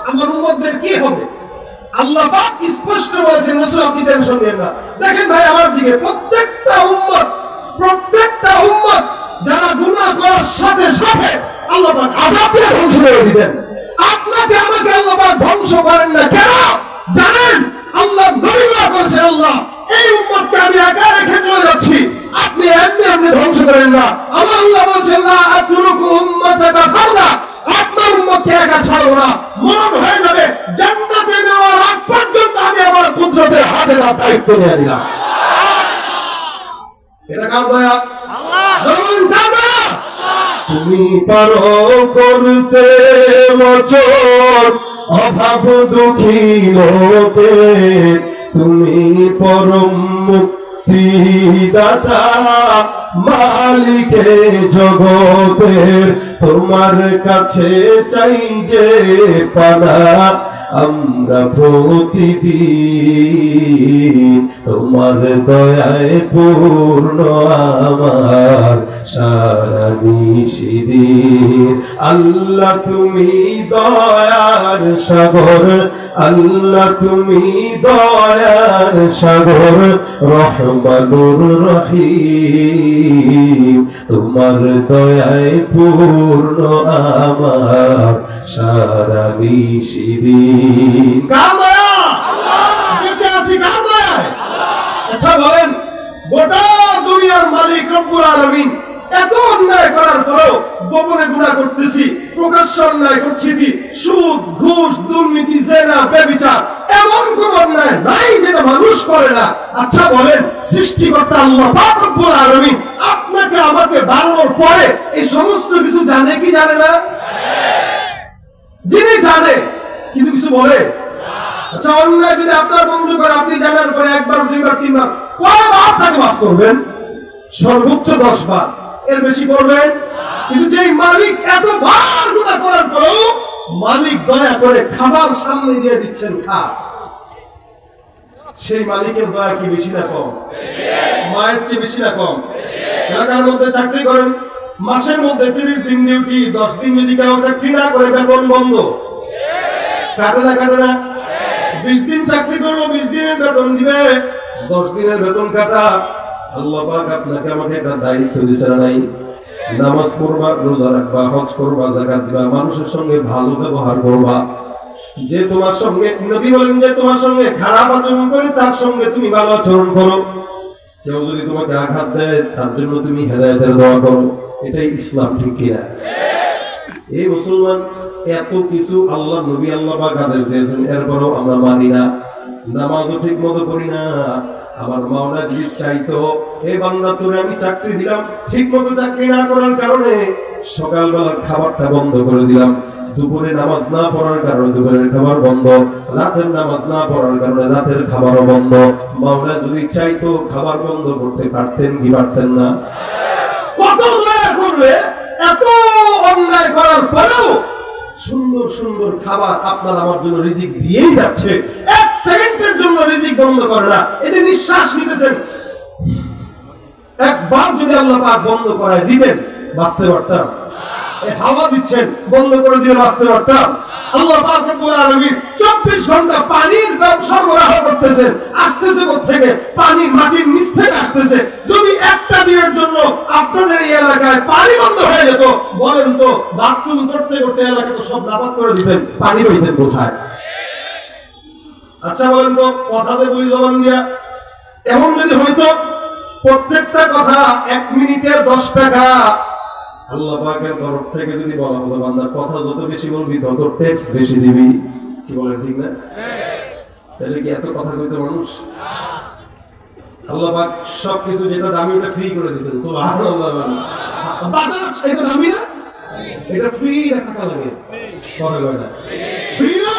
আমার উম্মতদের কি হবে? আল্লাহ পাক স্পষ্ট বলেছেন, রাসূল আপনি টেনশন নেন না। দেখেন ভাই আমার দিকে, প্রত্যেকটা উম্মত যারা গুনাহ করার সাথে সাথে আল্লাহ পাক আযাব দিয়ে ধ্বংস করে দিবেন। আপনাকে আমাকে আল্লাহ পাক ধ্বংস করেন না কেন জানেন? আল্লাহ নবীরা করেছেন, আল্লাহ এই উম্মতকে আমি একা রেখে চলে যাচ্ছি, আপনি এমনি ধ্বংস করেন না। আমার আল্লাহ বলেছেন, লা আতরুকু উম্মাতাকা ফারদা, আপনার উম্মতকে একা ছাড়বো না। মরণ হয়ে যাবে, জান্নাতে নেওয়ার আগ পর্যন্ত আমি আমার কুদরতের হাতে তার দায়িত্ব নিয়ে দিলাম। এটা কার দয়া? আল্লাহ। তুমি পারো করতে মোচন অভাব দুঃখী লোকে, তুমি পরম মুক্তিদাতা মালিকে জগতের, তোমার কাছে চাই যে পানা আমরা প্রতিদিন, তোমার দয়ায় পূর্ণ আমার সারা নিশিদিন। আল্লাহ তুমি দয়ার সাগর, আল্লাহ তুমি দয়ার সাগর, রহমানুর রহিম, তোমার দয়ায় পূর্ণ আমার সারা নিশিদিন। কার দয়া? বেঁচে আছি কার দয়ায়? আচ্ছা বলেন, গোটা দুনিয়ার মালিক রব্বুল আলামিন এত অন্যায় করার পরেও গোপনে গুনাহ করতেছি, প্রকাশ্য অন্যায় করছি, সুদ ঘুষ দুর্নীতি জেনা ব্যভিচার, এমন কোন অন্যায় নাই যেটা মানুষ করে না। আচ্ছা বলেন, সৃষ্টিকর্তা আল্লাহ পাক রব্বুল আলামিন আপনাকে আমাকে বানানোর পরে এই সমস্ত কিছু জানে কি জানে না? যিনি জানে কিন্তু কিছু বলে। আচ্ছা অন্যায় যদি আপনার বন্ধু করে, আপনি জানার পরে একবার দুইবার তিনবার কয়বার তাকে মাফ করবেন? সর্বোচ্চ 10 বার, এর বেশি করবেন? কিন্তু যেই মালিক এতবার গুনাহ করার পরেও মালিক দয়া করে খাবার সামনে দিয়ে দিচ্ছেন, খা, সেই মালিকের দয়া কি বেশি না কম? মায়ের চেয়ে বেশি না কম? এলাকার মধ্যে চাকরি করেন, মাসের মধ্যে 30 দিন ডিউটি, 10 দিন যদি কেউ চাকরি না করে বেতন বন্ধ, কাটে না? 20 দিন চাকরি করলো, 20 দিনের বেতন দিবে, 10 দিনের বেতন কাটা। আল্লাহ পাক আপনাকে আমাকে একটা দায়িত্ব দিয়েছেন নাই? নামাজ পড়বা, রোজা রাখবা, হজ করবা, যাকাত দিবা, মানুষের সঙ্গে ভালো ব্যবহার করবা। যে তোমার সঙ্গে, নবী বলেন যে তোমার সঙ্গে খারাপ আচরণ করে তার সঙ্গে তুমি ভালো আচরণ করো। কেউ যদি তোমাকে আঘাত দেয় তার জন্য তুমি হেদায়েতের দোয়া করো। এটাই ইসলাম, ঠিক কিনা? এই মুসলমান এত কিছু আল্লাহ নবী আল্লাহ পাক আদেশ দিয়েছেন, এরপরও আমরা মানি না, নামাজও ঠিক মতো করি না। আমার মাওলা যদি চাইতো, এই বান্দা তোরে আমি চাকরি দিলাম, ঠিক মতো চাকরি না করার কারণে সকালবেলা খাবারটা বন্ধ করে দিলাম, দুপুরে নামাজ না পড়ার কারণে দুপুরের খাবার বন্ধ, রাতের নামাজ না পড়ার কারণে রাতের খাবারও বন্ধ। মাওলা যদি চাইতো খাবার বন্ধ করতে পারতেন কি পারতেন না? কত দয়া করলে, এত অন্যায় করার পরেও সুন্দর সুন্দর খাবার আপনার আমার জন্য রিজিক দিয়েই যাচ্ছে, 1 সেকেন্ডের জন্য রিজিক বন্ধ করে না। এই যে নিঃশ্বাস নিতেছেন, একবার যদি আল্লাহ পাক বন্ধ করায় দিতেন বাঁচতে পারতাম। এই হাওয়া দিচ্ছেন, বন্ধ করে দিয়ে বাঁচতে পারতাম। আল্লাহ পাক রব্বুল আলামিন 24 ঘন্টা পানির সরবরাহ করতেছেন, আসতেছে কোত্থেকে? পানি মাটির নিচ থেকে আসতেছে। যদি একটা দিনের জন্য আপনাদের এই এলাকায় পানি বন্ধ হয়ে যেত, বলেন তো বাথরুম করতে করতে এলাকা তো সব নাপাক করে দিতেন, পানি পাইতেন কোথায়? আচ্ছা বলেন তো, কথা যে বলি জবান দিয়া, এমন যদি হইতো প্রত্যেকটা কথা 1 মিনিটের 10 টাকা আল্লাহ পাকের তরফ থেকে যদি বলা হতো, বান্দা কথা যত বেশি বলবি তত ট্যাক্স বেশি দিবি, কি বলেন ঠিক না? তাহলে কি এত কথা কইতে মানুষ? আল্লাহ পাক সবকিছু যেটা দামি ওটা ফ্রি করে দিয়েছেন, সুবহানাল্লাহ। বাতাস এটা দামি না, এটা ফ্রি না, টাকা লাগে? কথা কয় না, ফ্রি না।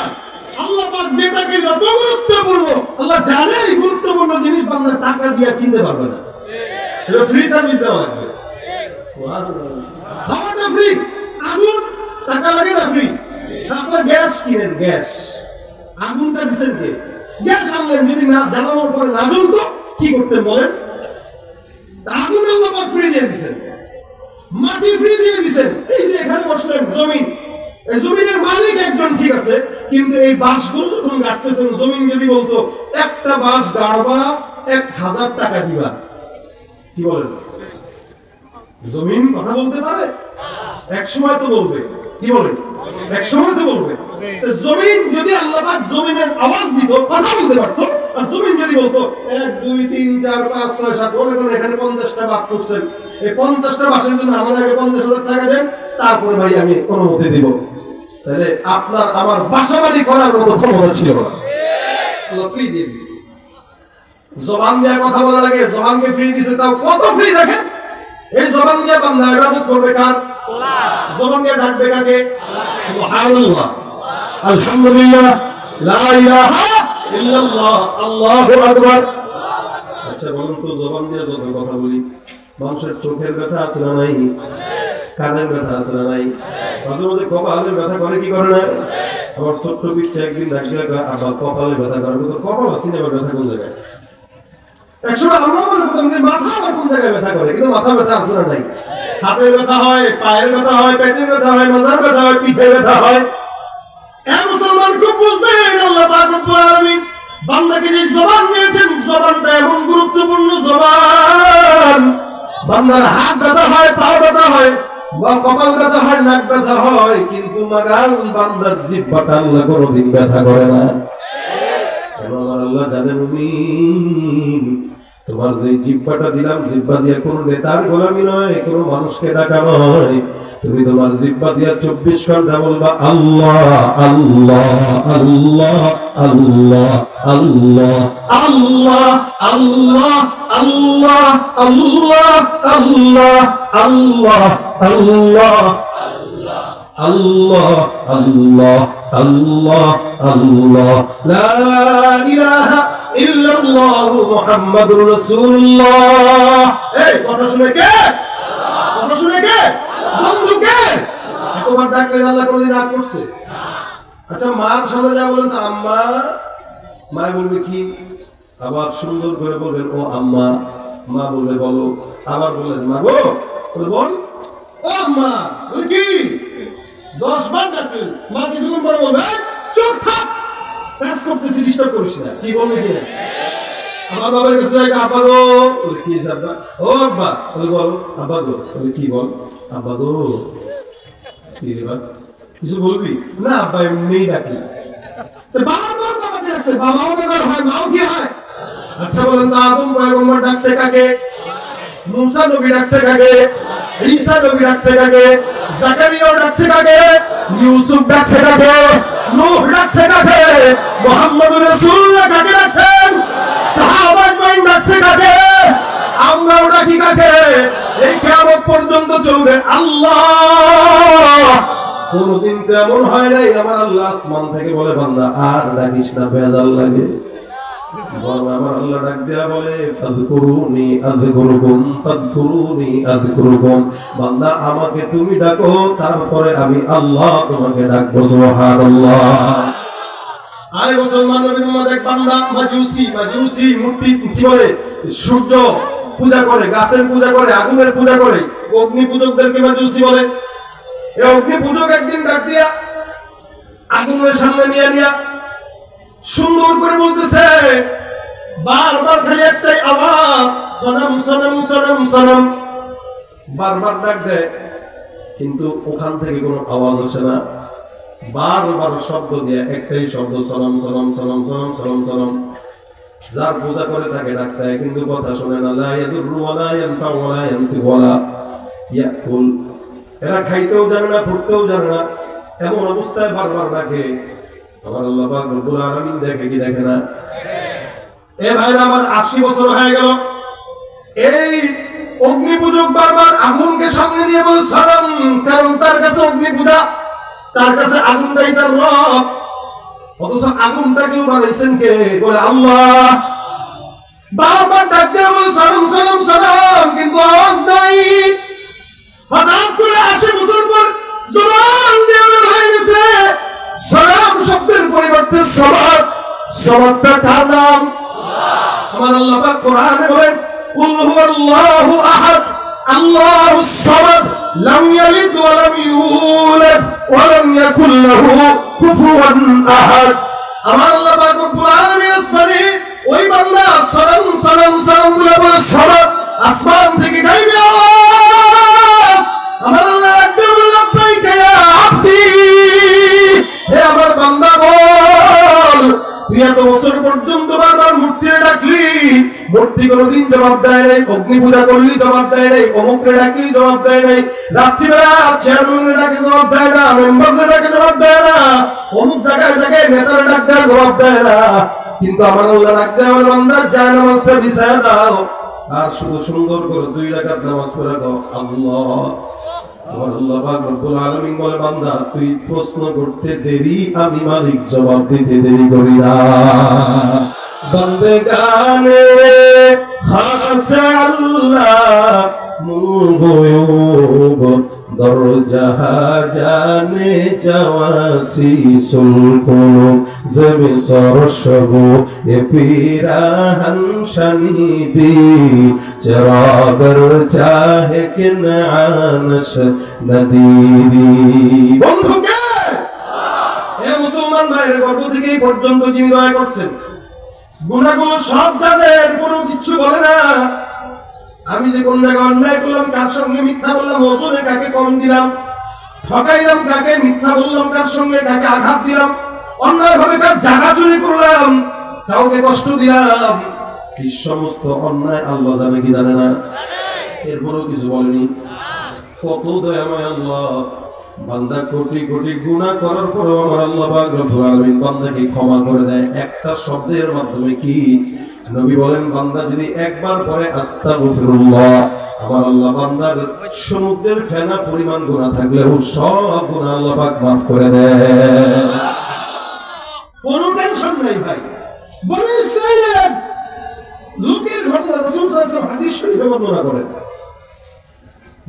আল্লাহ পাক যেটাকে যত গুরুত্বপূর্ণ, আল্লাহ জানে এই গুরুত্বপূর্ণ জিনিস বান্দা টাকা দিয়ে কিনতে পারবে না, এটা ফ্রি সার্ভিস দেওয়া লাগবে। হাওয়াটা ফ্রি, আগুন টাকা লাগে না, ফ্রি। আপনারা গ্যাস কিনেন, গ্যাস, আগুনটা দিচ্ছেন কে? গ্যাস আনলেন, যদি না জ্বালানোর পরে না জ্বলতো কি করতেন বলেন? আগুন আল্লাহ পাক ফ্রি দিয়ে দিচ্ছেন, মাটি ফ্রি দিয়ে দিচ্ছেন। এই যে এখানে বসলেন, জমিন, এই জমিনের মালিক একজন, ঠিক আছে, কিন্তু এই বাঁশগুলো যখন গাড়তেছেন, জমিন যদি বলতো একটা বাঁশ গাড়বা 1000 টাকা দিবা, কি বলেন? জমিন কথা বলতে পারে? এক সময় তো বলবে, কি বলেন? এক সময় তো বলবে। জমিন যদি আল্লাহ পাক জমিনের আওয়াজ দিত, কথা বলতে পারতো। আর জমিন যদি বলতো 1 2 3 4 5 6 7, মনে করেন এখানে 50টা বাদ করছেন, এই 50টা বাসের জন্য আমার আগে 50,000 টাকা দেন, তারপরে ভাই আমি অনুমতি দিব, তাহলে আপনার আমার বাসাবাড়ি করার মতো ক্ষমতা ছিল না। আল্লাহ ফ্রি দিয়ে দিছে। জবান দিয়ে কথা বলা লাগে, জবানকে ফ্রি দিছে, তাও কত ফ্রি দেখেন। এই জবান দিয়ে বান্দা ইবাদত করবে কার? আল্লাহ। জবান দিয়ে ডাকবে কাকে? সুবহানাল্লাহ, আলহামদুলিল্লাহ, লা ইলাহা ইল্লাল্লাহ, আল্লাহু আকবার। আচ্ছা বলুন তো, জবান দিয়ে যত কথা বলি, মানুষের চোখের ব্যথা আছে না নাই? কানের ব্যথা আছে না নাই? মাঝে মাঝে কপালের ব্যথা করে, কি করে না? আমার ছোট্ট পিচ্ছে একদিন ডাকলে আবার কপালে ব্যথা করে, কিন্তু কপাল আছে না, ব্যথা কোন জায়গায়? একসময় আমরা মনে করতাম যে মাথা আমার কোন জায়গায় ব্যথা করে, কিন্তু মাথা ব্যথা আছে না নাই? হাতের ব্যথা হয়, পায়ের ব্যথা হয়, পেটের ব্যথা হয়, মাথার ব্যথা হয়, পিঠে ব্যথা হয়। এ মুসলমান খুব বুঝবেন, আল্লাহ পাক রব্বুল আলামিন বান্দাকে যে জবান দিয়েছেন, জবানটা এমন গুরুত্বপূর্ণ জবান। বান্দার হাত ব্যথা হয়, পা ব্যথা হয়, বা কপাল ব্যথা হয়, নাক ব্যথা হয়, কিন্তু মাগাল বান্দার জিহ্বাটা আল্লাহ কোনোদিন ব্যথা করে না। আমার আল্লাহ জানেন, তোমার যে জিহ্বাটা দিলাম, জিহ্বা দিয়ে কোনো নেতার গোলামি নয়, কোনো মানুষকে ডাকা নয়। তুমি তোমার জিহ্বা দিয়ে 24 ঘন্টা বলবা আল্লাহ আল্লাহ আল্লাহ আল্লাহ আল্লাহ আল্লাহ আল্লাহ আল্লাহ আল্লাহ আল্লাহ আল্লাহ আল্লাহ আল্লাহ আল্লাহ আল্লাহ আল্লাহ, লা ইলাহা ইল্লাল্লাহ মুহাম্মাদুর রাসূলুল্লাহ। এই কথা শুনে কে? কথা শুনে কে? বন্ধু কে? তোমার ডাকলে আল্লাহ কোনদিন রাগ করছে? আচ্ছা মার সামনে যা বলেন তো আম্মা, মা বলবে কি? আবার সুন্দর করে বলবেন ও আম্মা, মা বলবে বলো, আবার বললেন মা গো, বল ও আম্মা, বলে কি? 10 বার ডাকলেন, মা কিছুক্ষণ পরে বলবে চুপ থাক, কাজ করতেছি, ডিস্টার্ব করিস না, কি বলবে কি? আমার বাবার কাছে যাই, আব্বা গো, বলে কি আব্বা? ও আব্বা, বলে বল আব্বা গো, বলে কি বল আব্বা গো, কি রে বাবা, কিছু বলবি না? আব্বা এমনি ডাকি, তো বারবার বাবাকে ডাকছে, বাবাও বেজার হয়, মাও কি হয়? আচ্ছা বলেন তো, আদম পয়গম্বর ডাকছে কাকে? মুসা নবী ডাকছে কাকে? ঈসা নবী ডাকছে কাকে? জাকারিয়া ডাকছে কাকে? ইউসুফ ডাকছে কাকে? নূহ ডাকছে কাকে? মুহাম্মদুর রাসূলুল্লাহ কাকে ডাকছেন? সাহাবায়ে কেরাম ডাকছে কাকে? আমরাও ডাকি কাকে? এই কিয়ামত পর্যন্ত চলবে আল্লাহ। কোনদিন তো এমন হয় নাই আমার আল্লাহ আসমান থেকে বলে বান্দা আর ডাকিস না, বেজাল লাগে। আমার আল্লাহ ডাক দেয়া বলে ফাযকুরুনি আযকুরুকুম ফাযকুরুনি আযকুরুকুম, বান্দা আমাকে তুমি ডাকো, তারপরে আমি আল্লাহ তোমাকে ডাকবো। সুবহানাল্লাহ। আয় মুসলমান নবীর উম্মত, এক বান্দা মাজুসি মূর্তি কি বলে, সূর্য পূজা করে, গাছের পূজা করে, আগুনের পূজা করে, অগ্নি পূজকদেরকে মাজুসি বলে। এই অগ্নি পূজক একদিন ডাক দিয়া আগুনের সামনে নিয়ে সুন্দর করে বলতেছে, বারবার খালি একটাই আওয়াজ, সনম সনম সনম সনম, বারবার ডাক দেয়, কিন্তু ওখান থেকে কোনো আওয়াজ আসে না। বারবার শব্দ দিয়ে একটাই শব্দ, সনম সনম সনম সনম সনম সনম। যার পূজা করে তাকে ডাকতে হয়, কিন্তু কথা শোনে না। লা ইয়াদুররু ওয়ালা ইয়ানফা ওয়ালা ইয়ানতিকু ওয়ালা ইয়াকুল, এরা খাইতেও জানে না, পড়তেও জানে না, এমন অবস্থায় বারবার ডাকে। আমার আল্লাহ পাক রব্বুল আলামিন দেখে কি দেখে না? এ ভাইরা আমার 80 বছর হয়ে গেল, এই অগ্নি পূজক বারবার আগুনকে সামনে নিয়ে বলে সালাম, কারণ তার কাছে অগ্নি পূজা, তার কাছে আগুনটাই তার রব। অথচ আগুনটাকেও বানাইছেন কে? বলে আল্লাহ। বারবার ডাক দিয়ে বলে সালাম সালাম সালাম, কিন্তু আওয়াজ নাই। হঠাৎ করে 80 বছর পর জবান দিয়ে বের হয়ে গেছে সালাম শব্দের পরিবর্তে সমাদ। সমাদটা কার নাম? আমার আল্লাহ পাক কোরআনে বলেন কুল হুয়াল্লাহু আহাদ আল্লাহুস সামাদ লাম ইয়ালিদ ওয়া লাম ইউলাদ ওয়া লাম ইয়াকুল লাহু কুফুয়ান আহাদ। আমার আল্লাহ পাক রব্বুল আলামিন আসমানে ওই বান্দা সালাম সালাম সালাম বলে বলে সালাম, আসমান থেকে গাইবে আওয়াজ, আমার আল্লাহ একদম লাব্বাইকা ইয়া আবদি, হে আমার বান্দা বল, তুই এত বছর পর্যন্ত বারবার মূর্তিরে ডাকলি, মূর্তি কোনোদিন জবাব দেয় নাই, অগ্নি পূজা করলি জবাব দেয় নাই, অমুকরে ডাকলি জবাব দেয় নাই, রাত্রিবেলা চেয়ারম্যানের ডাকে জবাব দেয় না, মেম্বারের ডাকে জবাব দেয় না, অমুক জায়গায় জায়গায় নেতারা ডাক দেয় জবাব দেয় না, কিন্তু আমার আল্লাহ ডাক দেয় আমার বান্দা যায় নামাজটা বিছায় দাও আর শুধু সুন্দর করে 2 রাকাত নামাজ পড়ে দাও। আল্লাহ, আমার আল্লাহ পাক রব্বুল আলামিন বলে বান্দা তুই প্রশ্ন করতে দেরি, আমি মালিক জবাব দিতে দেরি করি না। বন্দেগানে খাস আল্লাহ মুগয়ুব দরজা জানে জাওয়াসি সুলকুলুব জবে সরশবু এ পিরাহন শনিদি চরাদর চাহে কিনানশ নদীদি। বন্ধুকে এ মুসলমান ভাইয়ের গর্ব থেকে এই পর্যন্ত যিনি দয়া করছেন, গুনাহগুলো সব যাদের পুরো কিছু বলে না, আমি যে কোন জায়গায় অন্যায় করলাম, কার সঙ্গে মিথ্যা বললাম, ওজনে কাকে কম দিলাম, ঠকাইলাম কাকে, মিথ্যা বললাম কার সঙ্গে, কাকে আঘাত দিলাম, অন্যায় ভাবে কার জায়গা চুরি করলাম, কাউকে কষ্ট দিলাম, এই সমস্ত অন্যায় আল্লাহ জানে কি জানে না? এরপরও কিছু বলেনি। কত দয়াময় আল্লাহ, বান্দা কোটি কোটি গুনাহ করার পরেও আমার আল্লাহ পাক রব্বুল আলামিন বান্দাকে ক্ষমা করে দেয় একটা শব্দের মাধ্যমে। কি নবী বলেন, বান্দা যদি একবার পরে আস্তাগফিরুল্লাহ, আমার আল্লাহ বান্দার সমুদ্রের ফেনা পরিমাণ গুনাহ থাকলেও সব গুনাহ আল্লাহ পাক মাফ করে দেয়। কোনো টেনশন নাই ভাই। বলে ইসরাইলের লোকের ঘটনা রাসূল সাল্লাল্লাহু আলাইহি ওয়াসাল্লাম হাদিস শরীফে বর্ণনা করেন।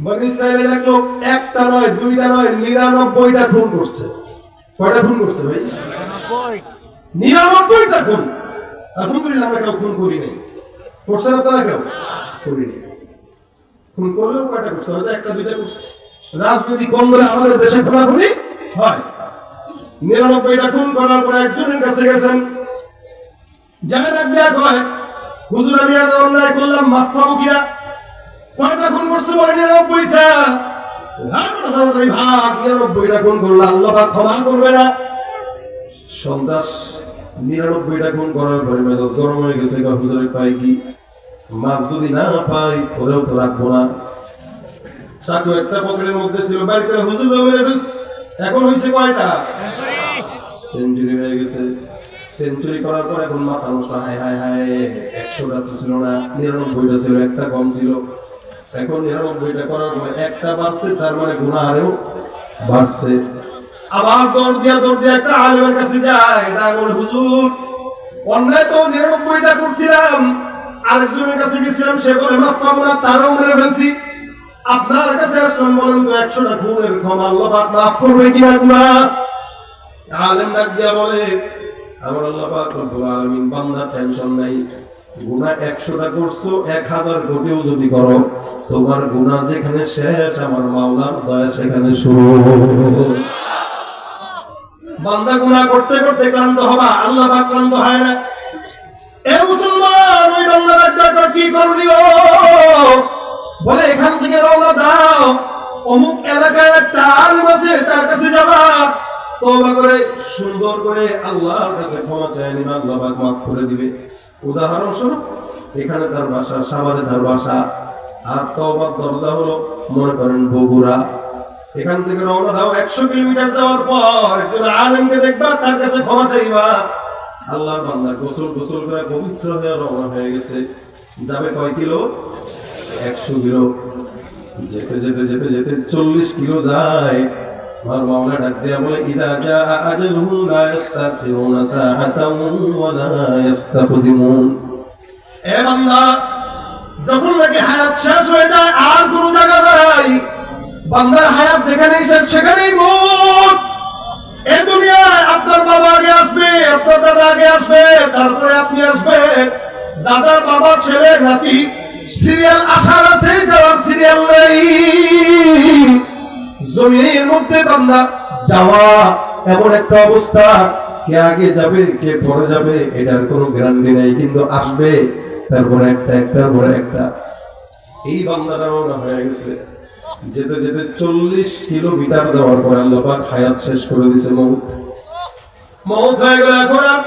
বনি ইসরাইলের এক লোক একটা নয়, দুইটা নয়, 99টা খুন করছে। কয়টা খুন করছে ভাই? 99টা খুন। আলহামদুলিল্লাহ আমরা কেউ খুন করি নাই। করছে না তারা? কেউ করি নাই। খুন করলেও কয়টা করছে? হয়তো একটা দুইটা করছে। রাজনৈতিক বন্ধুরা আমাদের দেশে খুনাখুনি হয়। 99টা খুন করার পরে একজনের কাছে গেছেন, যাবে ডাক দেয়া কয়, হুজুর আমি আজ অন্যায় করলাম, মাফ পাবো কিনা? কয়টা খুন করছে? বলে 99টা। তাড়াতাড়ি ভাগ, 99টা খুন করলো, আল্লাহ পাক ক্ষমা করবে না। সন্ত্রাস 99টা খুন করার পরে মেজাজ গরম হয়ে গেছে। হুজুরের পাই কি মাফ যদি না পাই ধরেও তো রাখবো না। চাকু একটা পকেটের মধ্যে ছিল, বাইর করে হুজুর মেরে ফেলছে। এখন হয়েছে কয়টা? সেঞ্চুরি হয়ে গেছে। সেঞ্চুরি করার পর এখন মাথা নষ্ট। হায় হায় হায়, 100টা ছিল না, 99টা ছিল, একটা কম ছিল। এখন 99টা করার পর একটা বাড়ছে, তার মানে গুনাহ আরো বাড়ছে। আবার দৌড় দিয়া একটা আলেমের কাছে যায়, এটা বলে হুজুর অন্যায় তো 99টা করছিলাম, আরেকজনের কাছে গেছিলাম, সে বলে মাফ পাবো না, তারও মেরে ফেলছি, আপনার কাছে আসলাম, বলেন তো 100টা খুনের ক্ষমা আল্লাহ পাক মাফ করবে কিনা গুনাহ? আলেম ডাক দিয়া বলে, আমার আল্লাহ পাক রব্বুল আলামিন বান্দা টেনশন নাই, গুনাহ 100টা করছো, 1000 কোটিও যদি করো, তোমার গুনাহ যেখানে শেষ আমার মাওলার দয়া সেখানে শুরু। বান্দা গুনাহ করতে করতে ক্লান্ত হবা, আল্লাহ পাক ক্লান্ত হয় না। এ মুসলমান, ওই বান্দাটা দেখো কি করণীয়? বলে এখান থেকে রওনা দাও, অমুক এলাকায় একটা আলেম আছে, তার কাছে যাবা, তওবা করে সুন্দর করে আল্লাহর কাছে ক্ষমা চাই নিবা, আল্লাহ পাক মাফ করে দিবে। উদাহরণস্বরূপ এখানে তার বাসা, সাভারে তার বাসা, আর তওবার দরজা হলো মনে করেন বগুড়া। এখান থেকে রওনা দাও, 100 কিলোমিটার যাওয়ার পর একজন আলেমকে দেখবা, তার কাছে ক্ষমা চাইবা। আল্লাহর বান্দা গোসল করে পবিত্র হয়ে রওনা হয়ে গেছে। যাবে কয় কিলো? 100 কিলো। যেতে যেতে যেতে যেতে 40 কিলো যায়। আমার মাওলা ডাক দিয়া বলে, ইদা জা আজালুহুম লা ইস্তাখিরুনা সাআতান ওয়া লা ইস্তাকদিমুন। এ বান্দা, যখন নাকি হায়াত শেষ হয়ে যায়, আর কোনো জায়গা নাই, বান্দার হায়াত যেখানেই শেষ সেখানেই মউত। এই দুনিয়ায় আপনার বাবা আগে আসবে, আপনার দাদা আগে আসবে, তারপরে আপনি আসবেন। দাদা, বাবা, ছেলে, নাতি, সিরিয়াল আসার আছে, যাওয়ার সিরিয়াল নেই। জমিনের মধ্যে বান্দা যাওয়া এমন একটা অবস্থা, কে আগে যাবে কে পরে যাবে এটার কোনো গ্যারান্টি নেই, কিন্তু আসবে তারপরে একটার পরে একটা। এই বান্দারা রওনা হয়ে গেছে, যেতে যেতে 40 কিলোমিটার যাওয়ার পর আল্লাহ পাক হায়াত শেষ করে দিয়েছে। মওত হয়ে গেল। এখন আর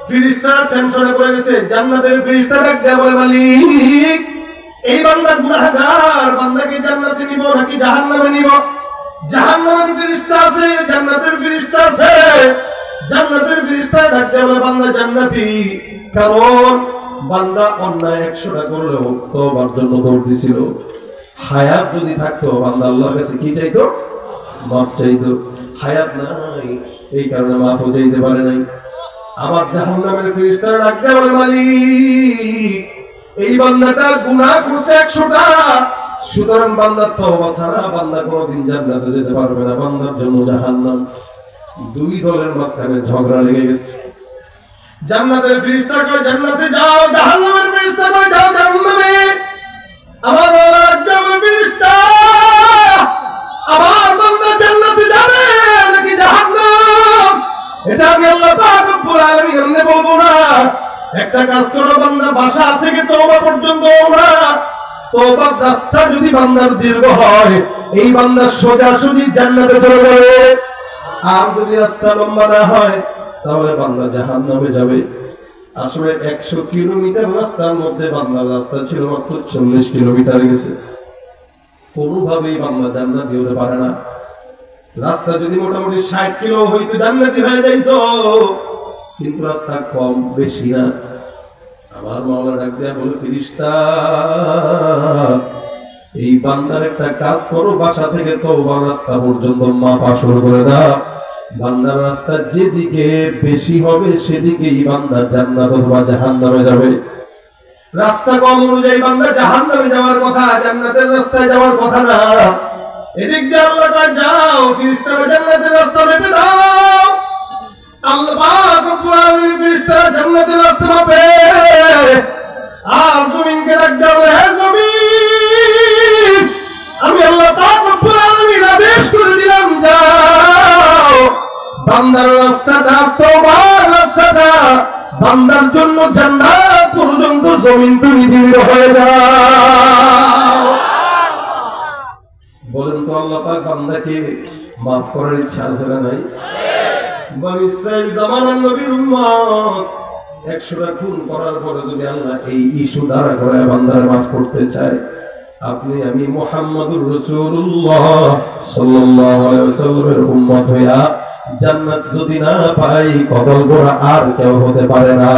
ফেরেশতারা টেনশনে পড়ে গেছে। জান্নাতের ফেরেশতা ডাক দেয়া বলে, মালিক এই বান্দা গুনাহগার, বান্দাকে জান্নাতে নিব নাকি জাহান্নামে নিব? জাহান্নামের ফেরেশতা আছে, জান্নাতের ফেরেশতা আছে। জান্নাতের ফেরেশতা ডাক দেয়া বলে, বান্দা জান্নাতি, কারণ বান্দা অন্যায় 100টা করলেও তওবার জন্য দৌড় দিছিল। হায়াত যদি থাকতো বান্দা আল্লাহর কাছে কি চাইতো? মাফ চাইতো। হায়াত নাই, এই কারণে মাফও চাইতে পারে নাই। আবার জাহান্নামের ফেরেশতারা ডাক দেয়া বলে, মালিক এই বান্দাটা গুনাহ করছে 100টা, সুতরাং বান্দার তওবা ছাড়া বান্দা কোনোদিন জান্নাতে যেতে পারবে না, বান্দার জন্য জাহান্নাম। দুই দলের মাঝখানে ঝগড়া লেগে গেছে। জান্নাতের ফেরেশতা কয় জান্নাতে যাও, জাহান্নামের ফেরেশতা কয় যাও জাহান্নামে। আমার আল্লাহ ডাক দেয়া বলে, ফেরেশতা আমার বান্দা জান্নাতে যাবে নাকি জাহান্নাম, এটা আমি আল্লাহ পাক রব্বুল আলামিন এমনি বলবো না। একটা কাজ করো, বান্দা বাসা থেকে তওবা পর্যন্ত না, তওবার রাস্তা যদি বান্দার দীর্ঘ হয় এই বান্দা সোজাসুজি জান্নাতে চলে যাবে। আর যদি রাস্তা লম্বা না হয় তাহলে বান্দা জাহান্নামে যাবে। আসলে 100 কিলোমিটার রাস্তার মধ্যে বান্দার রাস্তা ছিল মাত্র 40 কিলোমিটার গেছে। কোনোভাবেই বান্দা জান্নাতি হতে পারে না। রাস্তা যদি মোটামুটি 60 কিলো হইতো জান্নাতি হয়ে যাইতো, কিন্তু রাস্তা কম বেশি না। আমার মাওলা ডাক দেয়া বলে, ফেরেশতা এই বান্দার একটা কাজ করো, বাসা থেকে তওবার রাস্তা পর্যন্ত মাপা শুরু করে দাও। বান্দার রাস্তা যেদিকে বেশি হবে সেদিকেই বান্দা জান্নাত অথবা জাহান্নামে যাবে। রাস্তা কম অনুযায়ী বান্দা জাহান্নামে যাওয়ার কথা, জান্নাতের রাস্তায় যাওয়ার কথা না। এদিক দিয়ে আল্লাহ কয় যাও, ফেরেশতারা জান্নাতের রাস্তা মেপে দাও। আল্লাহ পাক রব্বুল আলামিন ফেরেশতারা জান্নাতের রাস্তা মাপে। আর জমিনকে ডাক দেয়া বলে, হে জমিন আমি আল্লাহ পাক রব্বুল আলামিন আদেশ করে দিলাম যাও, বান্দার রাস্তাটা তোমার রাস্তাটা, বান্দার জন্য জান্নাত পর্যন্ত জমিন তুমি দীর্ঘ হয়ে যাও। বলেন তো আল্লাহ পাক বান্দাকে মাফ করার ইচ্ছা আছে না নাই? বনি ইসরাইল জামানার নবীর উম্মত 100টা খুন করার পরে যদি আল্লাহ এই ইস্যু দ্বারা করে বান্দার মাফ করতে চায়, আপনি আমি মুহাম্মদুর রাসূলুল্লাহ সাল্লাল্লাহু আলাইহি ওয়াসাল্লামের উম্মত হইয়া জান্নাত যদি না পাই, কবল গোরা আর কেউ হতে পারে না।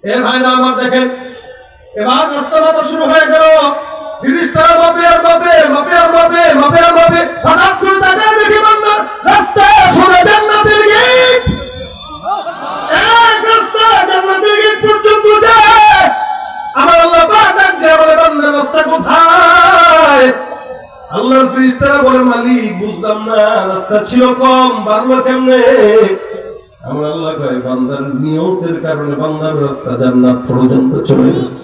এ ভাইরা আমার দেখেন, এবার রাস্তা মাপা শুরু হয়ে গেল। ফেরেশতারা মাপে আর মাপে, মাপে আর মাপে, মাপে আর মাপে। হঠাৎ করে তাকায় দেখে বান্দার রাস্তা সোজা জান্নাতের গেট। এক রাস্তা জান্নাতের গেট পর্যন্ত যায়। আমার আল্লাহ পাক ডাক দেয়া বলে, বান্দার রাস্তা কোথায়? আল্লাহর ফেরেশতারা বলে, মালিক বুঝলাম না, রাস্তা ছিল কম, বাড়লো কেমনে? আমার আল্লাহ কয়, বান্দার নিয়তের কারণে বান্দার রাস্তা জান্নাত পর্যন্ত চলে গেছে।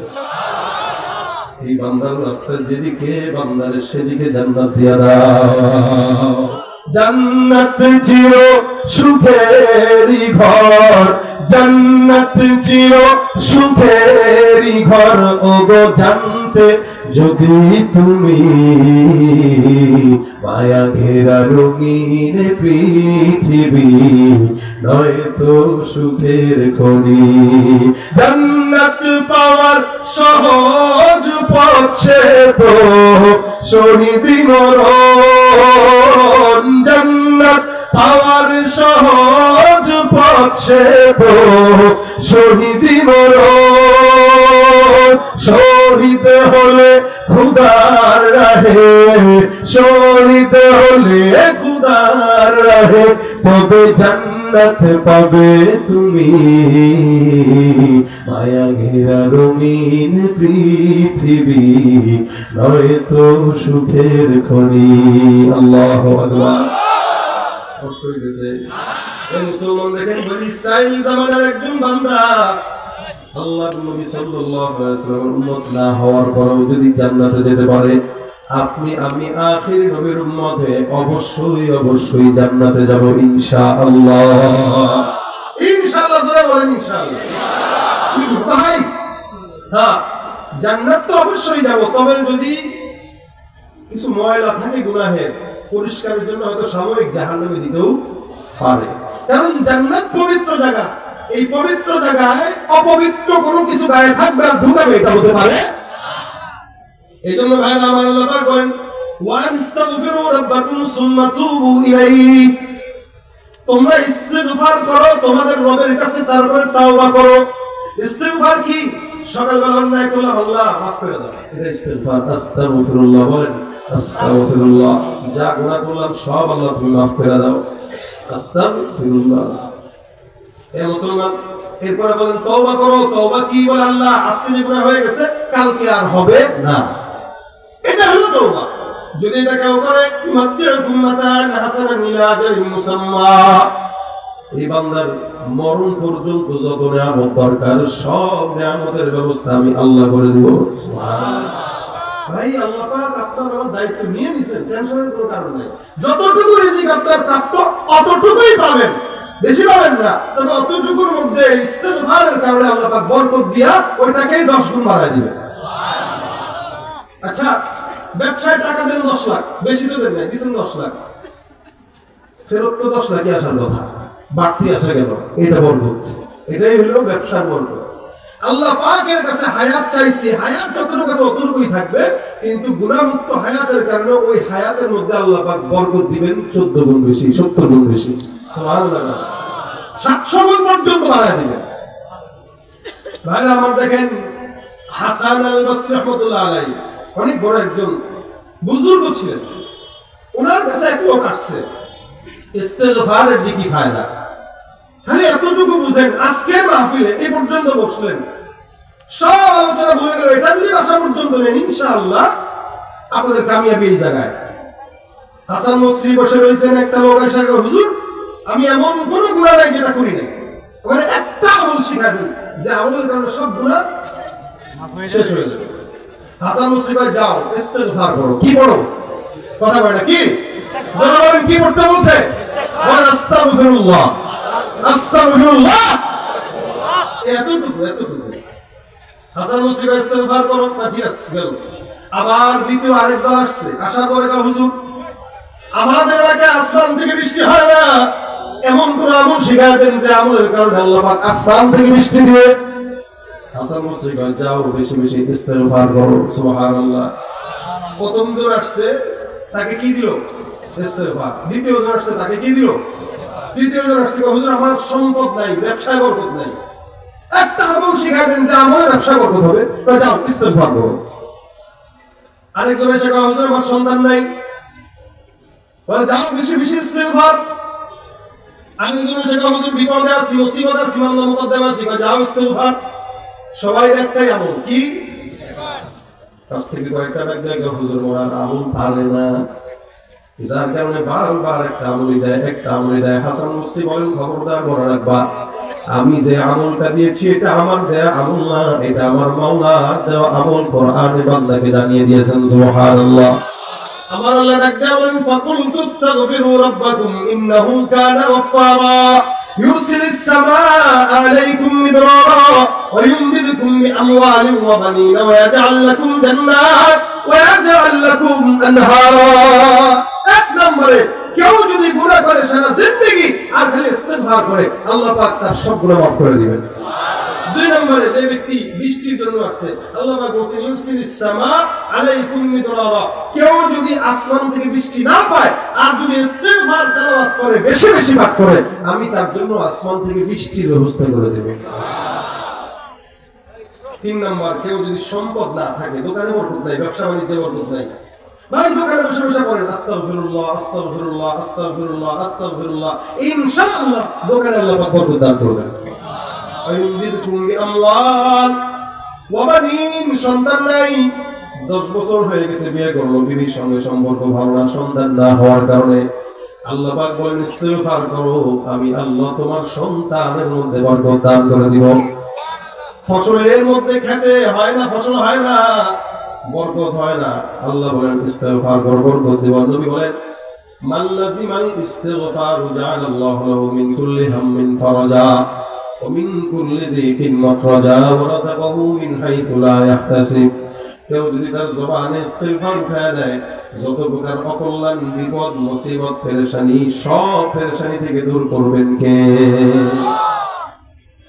এই বান্দার রাস্তা যেদিকে, বান্দার সেদিকে জান্নাত দিয়া দাও। জান্নাত চির সুখেরই ঘর, জান্নাত চির সুখেরই ঘর, ওগো জানতে যদি তুমি মায়া ঘেরা রঙিন পৃথিবী, নয়তো সুখের খনি। জান্নাত পাওয়ার সহজ পথ তো শহীদি মরণ, জান্নাত পাওয়ার সহজ পথ তো শহীদি মরণ। শহীদ হলে খুদার রাহে, শহীদ হলে খুদার রাহে, তবে জান্নাত পাবে তুমি মায়া ঘেরা রঙিন পৃথিবী, নয়তো সুখের খনি। আল্লাহু আকবার। কষ্ট হইতেছে মুসলমান। দেখেন বনি ইসরাইল জামানার একজন বান্দা, আল্লাহর নবী সাল্লাল্লাহু আলাইহি ওয়াসাল্লামের উম্মত না হওয়ার পরেও যদি জান্নাতে যেতে পারে, আপনি আমি আখির নবীর উম্মত হয়ে অবশ্যই অবশ্যই জান্নাতে যাব ইনশাআল্লাহ। ইনশাআল্লাহ জোরে বলেন ইনশাআল্লাহ। ভাই হ্যাঁ, জান্নাত তো অবশ্যই যাব, তবে যদি কিছু ময়লা থাকে গুনাহের পরিষ্কারের জন্য হয়তো সাময়িক জাহান্নামে দিতেও পারে, কারণ জান্নাত পবিত্র জায়গা। এই পবিত্র জায়গায় অপবিত্র কোনো কিছু গায়ে থাকবে আর ঢুকাবে, এটা হতে পারে। এই জন্য ভাইরা আমার, আল্লাহ পাক বলেন ওয়াস্তাগফিরু রাব্বাকুম সুম্মা তুবু ইলাইহি, তোমরা ইস্তিগফার করো তোমাদের রবের কাছে, তারপরে তাওবা করো। ইস্তিগফার কি? সকালবেলা অন্যায় করলাম, আল্লাহ মাফ করে দাও, এটা ইস্তিগফার। আস্তাগফিরুল্লাহ বলেন, আস্তাগফিরুল্লাহ। যা গুনাহ করলাম সব আল্লাহ তুমি মাফ করে দাও, আস্তাগফিরুল্লাহ। এ মুসলমান, এরপরে বলেন তওবা করো। তওবা কি? বলে আল্লাহ আজকে যে গুনাহ হয়ে গেছে কালকে আর হবে না, এটা হলো তওবা। যদি এটা কেউ করে, ইমাত্তিউকুম মাতা'আন হাসানান ইলা আজালিন মুসাম্মা, এই বান্দার মরণ পর্যন্ত যত নিয়ামত দরকার সব নিয়ামতের ব্যবস্থা আমি আল্লাহ করে দিব। সুবহানাল্লাহ। ভাই আল্লাহ পাক আপনার আমার দায়িত্ব নিয়ে নিছেন, টেনশনের কোনো কারণ নেই। যতটুকু রিজিক আপনার প্রাপ্য অতটুকুই পাবেন, বেশি পাবেন না। তবে অতটুকুর মধ্যে ইস্তিগফারের কারণে আল্লাহ পাক বরকত দিয়া ওইটাকেই 10 গুণ বাড়ায় দিবেন। আচ্ছা, ব্যবসায় টাকা দেন 10 লাখ, বেশি তো দেন না, দিছেন 10 লাখ, ফেরত তো 10 লাখই আসার কথা, বাড়তি আসা গেল, এটা বরকত। এটাই হলো ব্যবসার বরকত। আল্লাহ পাকের কাছে হায়াত চাইছি, হায়াত যতটুকু আছে অতটুকুই থাকবে, কিন্তু গুনাহমুক্ত হায়াতের কারণে ওই হায়াতের মধ্যে আল্লাহ পাক বরকত দিবেন 14 গুণ বেশি, 70 গুণ বেশি, সুবহানাল্লাহ, 700 গুণ পর্যন্ত বাড়ায় দিবেন। ভাইরা আমার, দেখেন হাসান আল বসরি রাহমাতুল্লাহ আলাইহি অনেক বড় একজন বুজুর্গ ছিলেন। ওনার কাছে এক লোক আসছে, ইস্তিগফারের যে কি ফায়দা, খালি এতটুকু বুঝেন। আজকের মাহফিলে এই পর্যন্ত বসলেন, সব আলোচনা ভুলে গেল, এটা যদি আসা পর্যন্ত নেন ইনশাআল্লাহ আপনাদের কামিয়াবি এই জায়গায়। হাসান বসরি বসে রয়েছেন, একটা লোক এসে হুজুর আমি এমন কোন গুনাহ নাই যেটা করি নাই, মানে একটা আমল শিখাই দেন যে আমলের কারণে সব গুনাহ শেষ হয়ে যাবে। হাসান বসরি কয় যাও ইস্তিগফার করো। কি পড়ো? কথা বলে না কি? যারা বলেন কি পড়তে বলছে? বলেন আস্তাগফিরুল্লাহ, আস্তাগফিরুল্লাহ। এতটুকু এতটুকু হাসান বসরি কয় ইস্তিগফার করো, ঠিক আছে গেল। আবার দ্বিতীয় আরেক দল আসছে, আসার পরে কয় হুজুর আমাদের এলাকায় আসমান থেকে বৃষ্টি হয় না, এমন কোন আমল শিখায় দেন যে আমলের কারণে আল্লাহ পাক আসমান থেকে বৃষ্টি দিবে। হাসান বসরি কয় যাও বেশি বেশি ইস্তিগফার করো, সুবহানাল্লাহ। প্রথম জন আসছে তাকে কি দিল? ইস্তিগফার। দ্বিতীয় জন আসছে তাকে কি দিল? তৃতীয় জন আসছে হুজুর আমার সম্পদ নাই, ব্যবসায় বরকত নাই, একটা আমল শিখায় দেন যে আমলে ব্যবসায় বরকত হবে, যাও ইস্তিগফার করো। আরেকজন এসে কয় হুজুর আমার সন্তান নাই, বলে যাও বেশি বেশি ইস্তিগফার। আরেকজন এসে কয় হুজুর বিপদে আছি, মুসিবতে আছি, মামলা মুকদ্দমা আছি, যাও ইস্তিগফার। সবাই একটাই আমল কি? কাছ থেকে কয়েকটা ডাক দেয় হুজুর মোরার আমল পারে না, যার কারণে বারবার একটা আমলই দেয়, একটা আমলই দেয়। হাসান বসরি বলেন খবরদার মনে রাখবা, আমি যে আমলটা দিয়েছি এটা আমার দেয়া আমল না, এটা আমার মাওলার দেওয়া আমল। কোরআনে বান্দাকে জানিয়ে দিয়েছেন, সুবহানাল্লাহ। আমার আল্লাহ ডাক দেয়া বলেন ফাকুল তুস্তাগফিরু রাব্বাকুম ইন্নাহু কানা গফফারা ইউরসিলিস সামাআ আলাইকুম মিদরারা ওয়া ইউমদিদকুম বিআমওয়ালিন ওয়া বানিনা ওয়া ইয়াজআল লাকুম জান্নাত ওয়া ইয়াজআল লাকুম আনহারা। এক নম্বরে কেউ যদি গুনাহ করে সারা জিন্দেগি আর খালি ইস্তিগফার করে, আল্লাহ পাক তার সব গুনাহ মাফ করে দিবেন। দুই নম্বরে যে ব্যক্তি বৃষ্টির জন্য আসছে, আল্লাহ পাক বলেন ইউরসিলিস সামাআ আলাইকুম মিদরারা, কেউ যদি আসমান থেকে বৃষ্টি না পায় আর যদি ইস্তিগফার তেলাওয়াত করে, বেশি বেশি পাঠ করে, আমি তার জন্য আসমান থেকে বৃষ্টির ব্যবস্থা করে দেব। তিন নম্বর, কেউ যদি সম্পদ না থাকে, দোকানে বরকত নাই, ব্যবসা বাণিজ্যে বরকত নাই, ভাই দোকানে বসে বসে পড়েন আস্তাগফিরুল্লাহ, আস্তাগফিরুল্লাহ, আস্তাগফিরুল্লাহ, আস্তাগফিরুল্লাহ, ইনশাআল্লাহ দোকানে আল্লাহ পাক বরকত দান করবেন। আয়ুমদিদকুম বিআমওয়াল ওয়া বানিন, সন্তান নাই, 10 বছর হয়ে গেছে বিয়ে করলো, বিবির সঙ্গে সম্পর্ক ভালো না, সন্তান না হওয়ার কারণে আল্লাহ পাক বলেন ইস্তিগফার করো, আমি আল্লাহ তোমার সন্তানের মধ্যে বরকত দান করে দিব। ফসলের মধ্যে খেতে হয় না, ফসল হয় না, বরকত হয় না। আল্লাহ বলেন ইস্তেগফার করো, বরকত দিব। নবী বলেন মান লাজিমাল ইস্তিগফার জাআলাল্লাহু লাহু মিন কুল্লি হাম্মিন ফারাজা ওয়া মিন কুল্লি যিকিন মাখরাজা ওয়া রাযাকাহু মিন হাইতু লা ইয়াহতাসিব। কেউ যদি তার জবানে ইস্তিগফার উঠায় নেয়, যত প্রকার অকল্যাণ, বিপদ, মুসিবত, পেরেশানি, সব পেরেশানি থেকে দূর করবেন কে?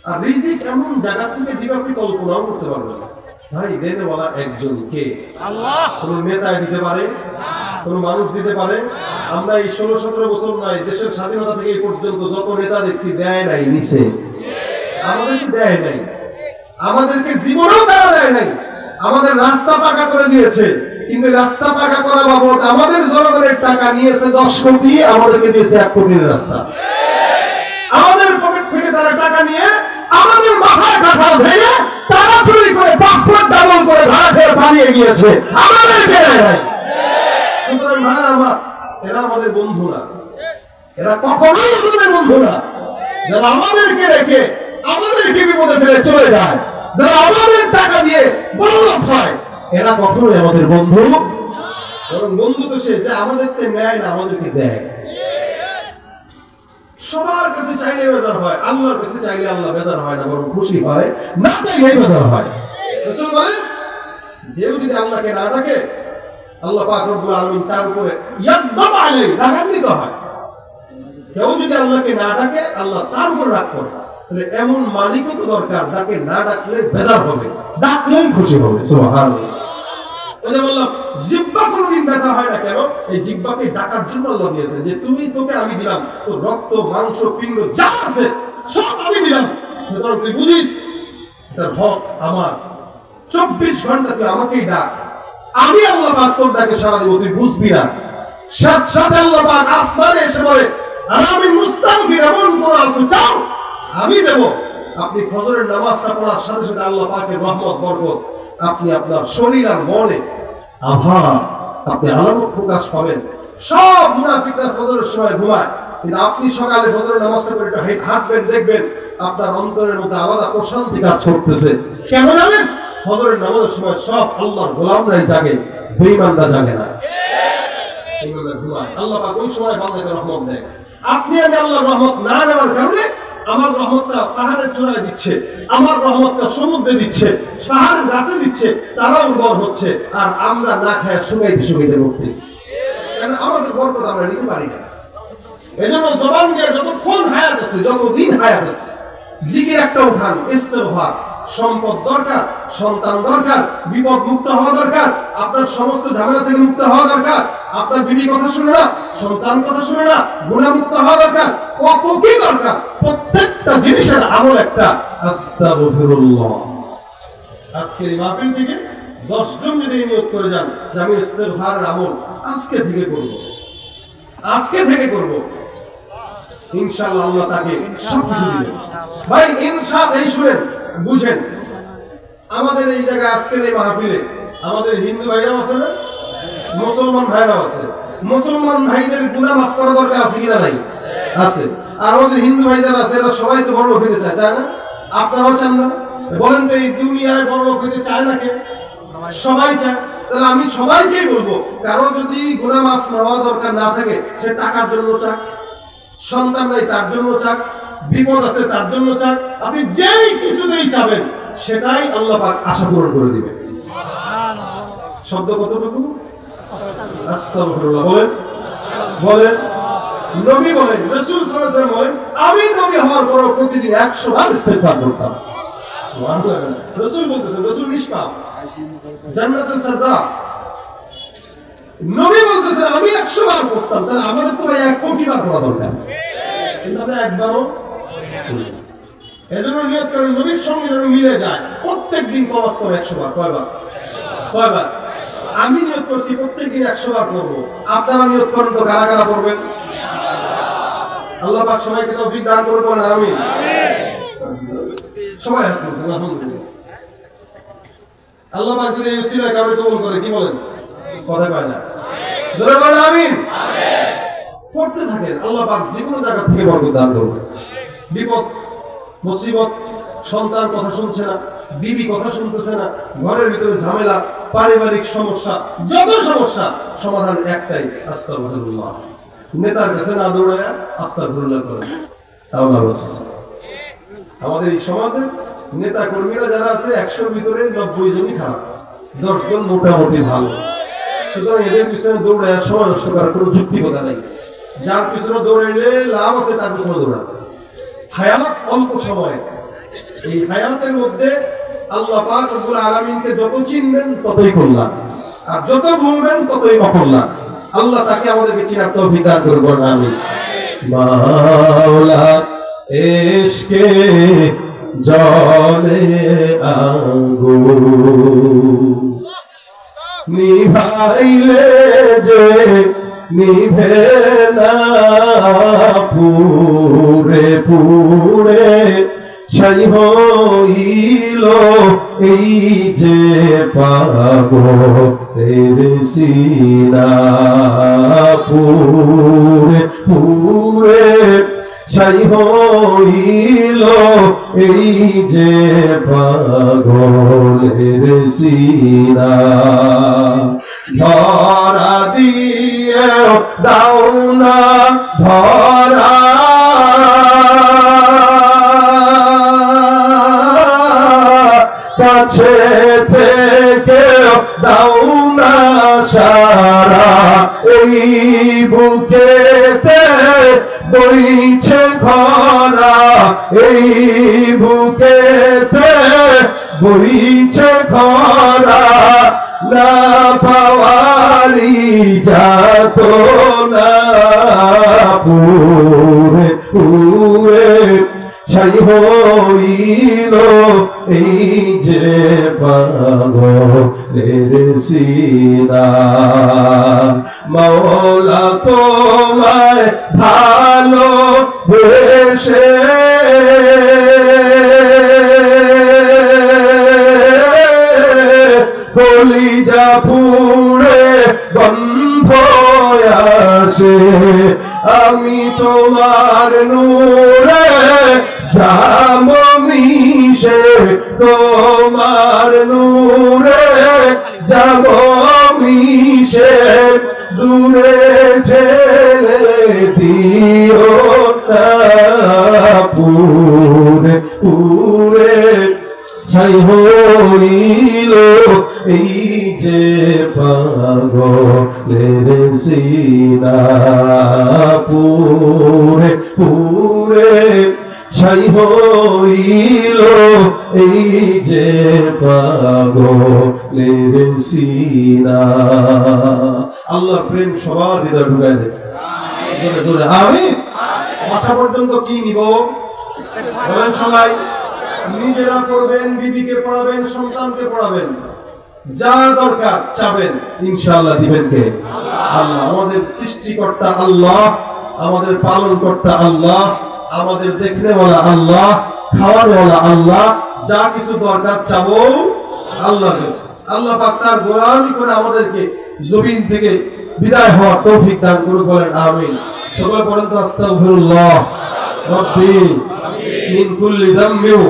আর রিজিক এমন জায়গা থেকে দিবে আপনি কল্পনাও করতে পারবেন না। ভাই দেনে বলা একজন কে? আল্লাহ। কোন নেতা দিতে পারে? কোন মানুষ দিতে পারে? আমরা এই 16-17 বছর নয়, দেশের স্বাধীনতা থেকে এই পর্যন্ত যত নেতা দেখছি দেয় নাই, নিছে। আমাদেরকে দেয় নাই, আমাদেরকে জীবনেও তারা দেয় নাই। আমাদের রাস্তা পাকা করে দিয়েছে, কিন্তু রাস্তা পাকা করা বাবদ আমাদের জনগণের টাকা নিয়েছে 10 কোটি, আমাদেরকে দিয়েছে 1 কোটির রাস্তা। আমাদের পকেট থেকে তারা টাকা নিয়ে আমাদের মাথায় কাঁঠাল ভেঙে তারা চুরি করে পাসপোর্ট ডাবল করে ভাড়া খেয়ে পালিয়ে গিয়েছে, আমাদেরকে দেয় নাই। সুতরাং ভাই আমার, এরা আমাদের বন্ধু না, এরা কখনোই আমাদের বন্ধু না। যারা আমাদেরকে রেখে আমাদেরকে বিপদে ফেলে চলে যায়, যারা আমাদের টাকা দিয়ে বড়লোক হয়, এরা কখনোই আমাদের বন্ধু। বরং বন্ধু তো সে যে আমাদেরকে নেয় না, আমাদেরকে দেয়। সবার কাছে চাইলে বেজার হয়, আল্লাহর কাছে চাইলে আল্লাহ বেজার হয় না, বরং খুশি হয়। না চাইলেই বেজার হয়। রাসূল বলেন কেউ যদি আল্লাহকে না ডাকে, আল্লাহ পাক রব্বুল আলামিন তার উপরে ইয়াগদাব আলাইহি, রাগান্বিত হয়। কেউ যদি আল্লাহকে না ডাকে, আল্লাহ তার উপর রাগ করে। তাহলে এমন মালিকও তো দরকার যাকে না ডাকলে বেজার হবে, ডাকলেই খুশি হবে। সুবহানাল্লাহ। ওই যে বললাম জিহ্বা কোনোদিন ব্যথা হয় না কেন? এই জিহ্বাকে ডাকার জন্য আল্লাহ দিয়েছেন যে তোকে আমি দিলাম, তোর রক্ত, মাংস, পিণ্ড যা আছে সব আমি দিলাম, সুতরাং তুই বুঝিস এটার হক আমার। 24 ঘন্টা তুই আমাকেই ডাক, আমি আল্লাহ পাক তোর ডাকে সাড়া দিব, তুই বুঝবি না। সাথে সাথে আল্লাহ পাক আসমানে এসে বলে আমি মুস্তাগফির, এমন কোন আসু চাও আমি দেব। আপনি ফজরের নামাজটা পড়ার সাথে সাথে আল্লাহ পাকের রহমত, বরকত আপনি আপনার শরীর আর মনে আভা, আপনি আলামত প্রকাশ পাবেন। সব মুনাফিকরা ফজরের সময় ঘুমায়, কিন্তু আপনি সকালে ফজরের নামাজটা পড়ে একটু হাঁটবেন, দেখবেন আপনার অন্তরের মধ্যে আলাদা প্রশান্তি কাজ করতেছে। কেন জানেন? ফজরের নামাজের সময় সব আল্লাহর গোলামরাই জাগে, বেঈমানরা জাগে না। আল্লাহ পাক ওই সময় বান্দাকে রহমত দেয়। আপনি আমি আল্লাহর রহমত না নেওয়ার কারণে আমার রহমতটা পাহাড়ের চূড়ায় দিচ্ছে, আমার রহমতটা সমুদ্রে দিচ্ছে, পাহাড়ের গাছে দিচ্ছে, তারা উর্বর হচ্ছে, আর আমরা না খায় শুকাইতে শুকাইতে মরতেছি। কারণ আমাদের বরকত আমরা নিতে পারি না। এজন্য জবান দিয়ে যতক্ষণ হায়াত আছে, যতদিন হায়াত আছে, জিকির একটা উঠান, ইস্তেগফার। সম্পদ দরকার, সন্তান দরকার, বিপদ মুক্ত হওয়া দরকার, আপনার সমস্ত ঝামেলা থেকে মুক্ত হওয়া দরকার, আপনার বিবি কথা শুনে না, সন্তান কথা শুনে না, গুনাহমুক্ত হওয়া দরকার, কত কি দরকার। প্রত্যেকটা জিনিসের আমল একটা আস্তাগফিরুল্লাহ। আজকে এই মাহফিল থেকে 10 জন যদি নিয়ত করে যান যে আমি ইস্তেগফারের আমল আজকে থেকে করব, আজকে থেকে করব, ইনশাআল্লাহ আল্লাহ তাকে সবকিছু দিবেন। ভাই ইনশাআল্লাহ এই শুনেন, বুঝেন, আমাদের এই জায়গায় আজকের এই মাহফিলে আমাদের হিন্দু ভাইরাও আছে না, মুসলমান ভাইরাও আছে। মুসলমান ভাইদের গুনাহ মাফ করা দরকার আছে কিনা? নাই, আছে। আর আমাদের হিন্দু ভাইদের আছে, এরা সবাই তো বড় লোক হতে চায়, চায় না? আপনারাও চান না? বলেন তো এই দুনিয়ায় বড় লোক হতে চায় না কে? সবাই চায়। তাহলে আমি সবাইকেই বলবো, কারো যদি গুনাহ মাফ হওয়া দরকার না থাকে, সে টাকার জন্য চাক, সন্তান নাই তার জন্য চাক, বিপদ আছে তার জন্য চাক, আপনি যেই কিছুতেই চাবেন সেটাই আল্লাহ পাক আশা পূরণ করে দিবেন। শব্দ কতটুকু? আস্তাগফিরুল্লাহ বলেন, বলেন। নবী বলেন, রাসূল সাল্লাল্লাহু আলাইহি ওয়াসাল্লাম বলেন, আমি নবী হওয়ার পর প্রতিদিন 100 বার ইস্তেগফার করতাম। সুবহানাল্লাহ। রাসূল বলতেছেন, রাসূল নিষ্পাপ, জান্নাতের সরদার। নবী বলতেছেন আমি 100 বার করতাম, তাহলে আমাদের তো ভাই 1 কোটি বার করা দরকার। কিন্তু আমরা একবারও, এজন্য নিয়ত করেন নবীর সঙ্গে যেন মিলে যায়, প্রত্যেকদিন কমাস কম 100 বার। কয়বার? কয়বার? আমি নিয়ত করছি প্রত্যেকদিন 100 বার করব। আপনারা নিয়ত করেন তো কারা কারা করবেন? আল্লাহ পাক সবাইকে তৌফিক দান করুন, বলেন আমিন। সবাই হাত তুলছেন, আলহামদুলিল্লাহ। আল্লাহ পাক যদি এই উসিলায় কাউকে কবুল করে, কি বলেন? কথা কয় না, জোরে বলেন আমিন। করতে থাকেন, আল্লাহ পাক যে কোনো জায়গা থেকে বরকত দান করবে। বিপদ, মুসিবত, সন্তান কথা শুনছে না, বিবি কথা শুনতেছে না, ঘরের ভিতরে ঝামেলা, পারিবারিক সমস্যা, যত সমস্যা সমাধান একটাই, আস্তাগফিরুল্লাহ। নেতার কাছে না দৌড়ায় আস্তাগফিরুল্লাহ করেন, তাহলে বাস। আমাদের এই সমাজে নেতা কর্মীরা যারা আছে 100-র ভিতরে 90 জনই খারাপ, 10 জন মোটামুটি ভালো। সুতরাং এদের পিছনে দৌড়ায় সময় নষ্ট করার কোনো যুক্তিকতা নেই। যার পিছনে দৌড়াইলে লাভ আছে তার পিছনে দৌড়াতে। হায়াত অল্প সময়, এই হায়াতের মধ্যে আল্লাহ পাক রব্বুল আলামিনকে যত চিনবেন ততই কল্যাণ, আর যত ভুলবেন ততই অকল্যাণ। আল্লাহ তাকে আমাদেরকে চিনার তৌফিক দান করুন, আমিন। মাওলা ইশকে জলে আগুন নিভাইলে যে নিভে না, পুরে পুরে ছাই হইল এই যে পাগলের সিনা, পুরে পুরে ছাই হইল এই যে পাগলের সিনা। ধরা দিয়ে দাও না ধরা, কাছে থেকে দাও না সারা, এই বুকেতে বইছে খরা, এই বুকেতে বইছে খরা, না পাওয়ারি যাত না, পুরে পুরে ছাই হইল এই যে পাগলের সিনা। মাওলা তোমায় ভালো বেশে কলিজা পুড়ে গন্ধ আসে, আমি তোমার নূরে যাব মিশে, তোমার নূরে যাব মিশে, দূরে ঠেলে দিও না, পুরে পুরে ছাই হইল এই যে পাগলের সিনা, পুরে পুরে ছাই হইল এই যে পাগলের সিনা। আল্লাহর প্রেম সবার হৃদয় ঢুকায় দেয়, জোরে জোরে আমিন। বাসা পর্যন্ত কি নিব বলেন সবাই? নিজেরা পড়বেন, বিবিকে পড়াবেন, সন্তানকে পড়াবেন, যা দরকার চাবেন ইনশাআল্লাহ দিবেন কে? আল্লাহ। আমাদের সৃষ্টিকর্তা আল্লাহ, আমাদের পালনকর্তা আল্লাহ, আমাদের দেখনেওয়ালা আল্লাহ, খাওয়ানোওয়ালা আল্লাহ। যা কিছু দরকার চাবো আল্লাহ কাছে। আল্লাহ পাক তার গোলামি করে আমাদেরকে জমিন থেকে বিদায় হওয়ার তৌফিক দান করুন, বলেন আমিন। সকলে পড়েন তো আস্তাগফিরুল্লাহ রাব্বি মিন কুল্লি যামবিন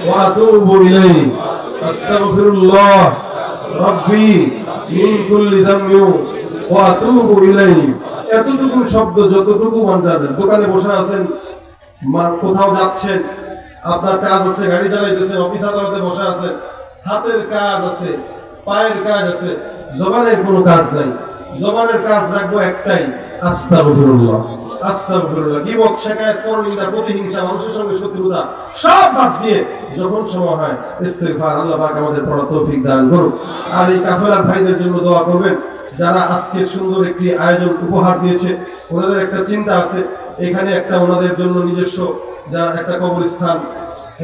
ওয়া আতুবু ইলাইহি, আস্তাগফিরুল্লাহ রাব্বি মিন কুল্লি যামবিন ওয়া আতুবু ইলাইহি। এতটুকু শব্দ যতটুকু জানেন, দোকানে বসে আছেন, কোথাও যাচ্ছেন, আপনার কাজ আছে, গাড়ি চালাইতেছেন, অফিস আদালতে বসে আছেন, হাতের কাজ আছে, পায়ের কাজ আছে, জবানের কোনো কাজ নাই। জবানের কাজ রাখবো একটাই, আস্তাগফিরুল্লাহ আস্তাগফিরুল্লাহ। গীবত, শিকায়েত, পরনিন্দা, প্রতিহিংসা, মানুষের সঙ্গে শত্রুতা সব বাদ দিয়ে যখন সময় হয় ইস্তিগফার। আল্লাহ পাক আমাদের পড়ার তৌফিক দান করুন। আর এই কাফেলার ভাইদের জন্য দোয়া করবেন, যারা আজকের সুন্দর একটি আয়োজন উপহার দিয়েছে। ওনাদের একটা চিন্তা আছে, এখানে একটা ওনাদের জন্য নিজস্ব যারা একটা কবরস্থান,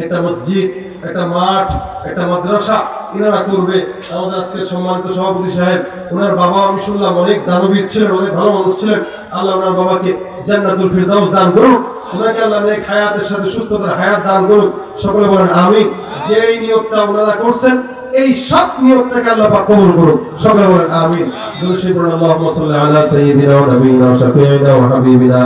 একটা মসজিদ, একটা মাঠ, একটা মাদ্রাসা ইনারা করবে। আমাদের আজকের সম্মানিত সভাপতি সাহেব, ওনার বাবা আমি শুনলাম অনেক দানবীর ছিলেন, অনেক ভালো মানুষ ছিলেন। আল্লাহ ওনার বাবাকে জান্নাতুল ফিরদাউস দান করুন, ওনাকে আল্লাহ নেক হায়াতের সাথে সুস্থতার হায়াত দান করুন। সকলে বলেন আমিন। যে এই নিয়োগটা ওনারা করছেন, এই সৎ নিয়োগটাকে আল্লাহ পাক কবুল করুন। সকলে বলেন আমিন। আল্লাহুম্মা সাল্লি আলা সাইয়্যিদিনা ওয়া নাবিয়িনা ওয়া শাফিঈনা ওয়া হাবিবিনা